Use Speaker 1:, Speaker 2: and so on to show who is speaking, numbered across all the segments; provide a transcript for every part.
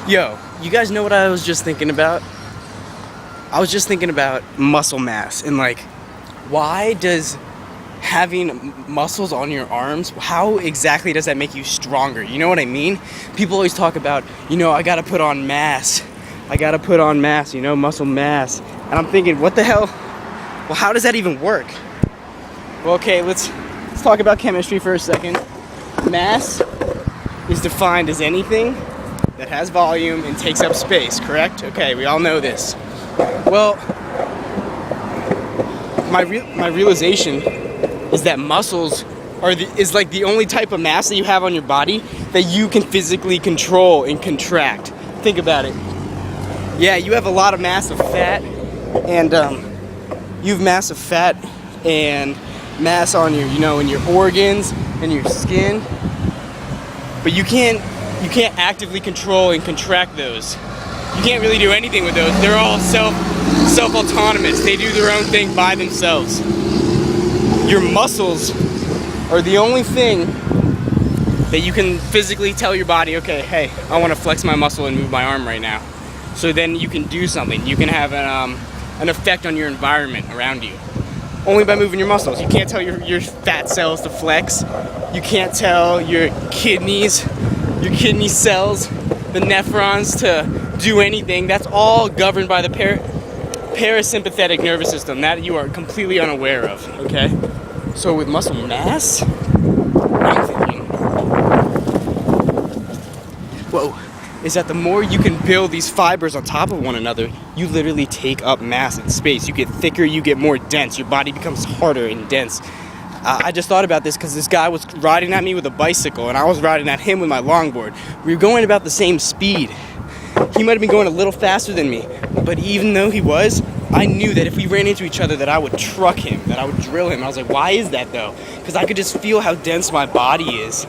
Speaker 1: Yo, you guys know what I was just thinking about? I was just thinking about muscle mass and like, why does having muscles on your arms, how exactly does that make you stronger? You know what I mean? People always talk about, I gotta put on mass. I gotta put on mass, muscle mass. And I'm thinking, what the hell? Well, how does that even work? Well, okay, let's talk about chemistry for a second. Mass is defined as anything that has volume and takes up space, correct? Okay, we all know this. Well, my realization is that muscles is like the only type of mass that you have on your body that you can physically control and contract. Think about it. Yeah, you have a lot of massive fat, and you have massive fat and mass on your, in your organs and your skin, but you can't actively control and contract those. You can't really do anything with those. They're all self-autonomous. They do their own thing by themselves. Your muscles are the only thing that you can physically tell your body, okay, hey, I want to flex my muscle and move my arm right now. So then you can do something. You can have an effect on your environment around you. Only by moving your muscles. You can't tell your fat cells to flex. You can't tell your kidney cells, the nephrons, to do anything. That's all governed by the parasympathetic nervous system that you are completely unaware of, okay? So with muscle mass, I'm thinking, is that the more you can build these fibers on top of one another, you literally take up mass and space. You get thicker, you get more dense. Your body becomes harder and dense. I just thought about this because this guy was riding at me with a bicycle, and I was riding at him with my longboard. We were going about the same speed. He might have been going a little faster than me, but even though he was, I knew that if we ran into each other that I would truck him, that I would drill him. I was like, why is that though? Because I could just feel how dense my body is,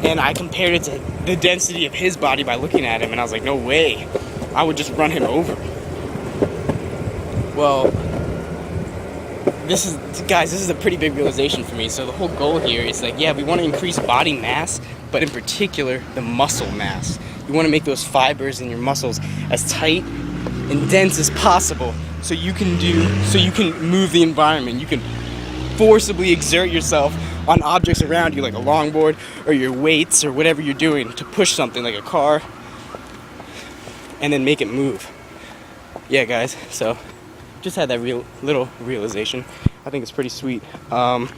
Speaker 1: and I compared it to the density of his body by looking at him, and I was like, no way, I would just run him over. Well, this is a pretty big realization for me. So the whole goal here is like, yeah, we want to increase body mass, but in particular, the muscle mass. You want to make those fibers in your muscles as tight and dense as possible so you can move the environment. You can forcibly exert yourself on objects around you like a longboard or your weights or whatever you're doing to push something like a car and then make it move. Yeah, guys, so just had that little realization. I think it's pretty sweet. Yeah,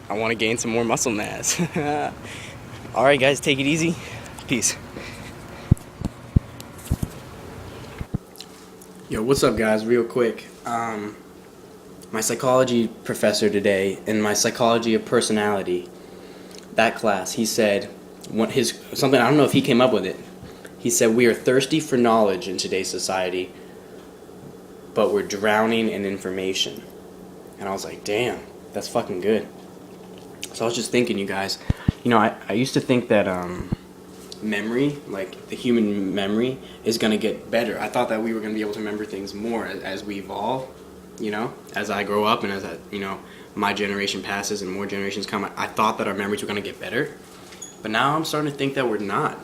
Speaker 1: I want to gain some more muscle mass. Alright guys, take it easy. Peace. Yo, what's up guys? Real quick. My psychology professor today, in my psychology of personality, that class, he said, something, I don't know if he came up with it. He said, we are thirsty for knowledge in today's society, but we're drowning in information. And I was like, damn, that's fucking good. So I was just thinking, you guys, I used to think that memory, like the human memory, is going to get better. I thought that we were going to be able to remember things more as we evolve, as I grow up and as my generation passes and more generations come. I thought that our memories were going to get better. But now I'm starting to think that we're not.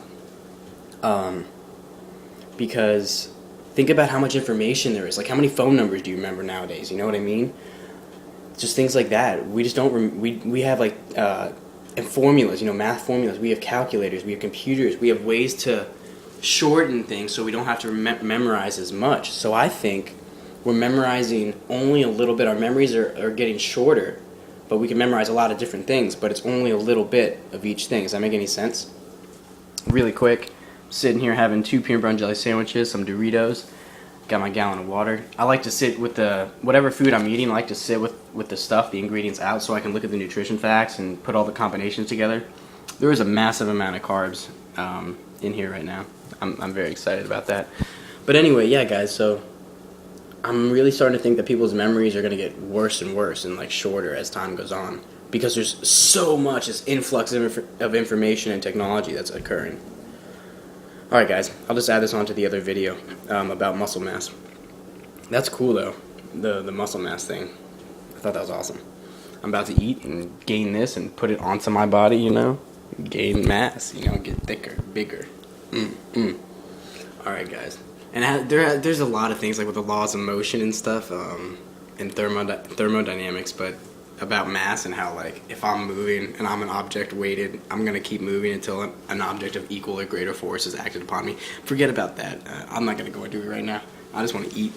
Speaker 1: Because think about how much information there is. Like, how many phone numbers do you remember nowadays? You know what I mean? Just things like that. We just don't. We have and formulas. Math formulas. We have calculators. We have computers. We have ways to shorten things so we don't have to memorize as much. So I think we're memorizing only a little bit. Our memories are getting shorter, but we can memorize a lot of different things. But it's only a little bit of each thing. Does that make any sense? Really quick. Sitting here having 2 peanut butter and jelly sandwiches, some Doritos, got my gallon of water. I like to sit with whatever food I'm eating, I like to sit with the stuff, the ingredients out, so I can look at the nutrition facts and put all the combinations together. There is a massive amount of carbs in here right now. I'm very excited about that. But anyway, yeah guys, so I'm really starting to think that people's memories are going to get worse and worse and shorter as time goes on, because there's so much this influx of information and technology that's occurring. Alright guys, I'll just add this onto the other video about muscle mass. That's cool though, the muscle mass thing. I thought that was awesome. I'm about to eat and gain this and put it onto my body, gain mass, get thicker, bigger. All right, guys. And there's a lot of things like with the laws of motion and stuff, and thermodynamics, but about mass and how like if I'm moving and I'm an object weighted, I'm gonna keep moving until an object of equal or greater force is acted upon me. Forget about that. I'm not gonna go into it right now. I just want to eat.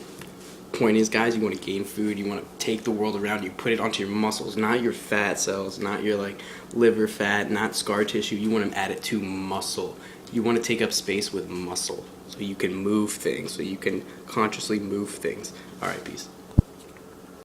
Speaker 1: Point is, guys, you want to gain food. You want to take the world around you, put it onto your muscles, not your fat cells, not your like liver fat, not scar tissue. You want to add it to muscle. You want to take up space with muscle so you can move things, so you can consciously move things. All right, peace.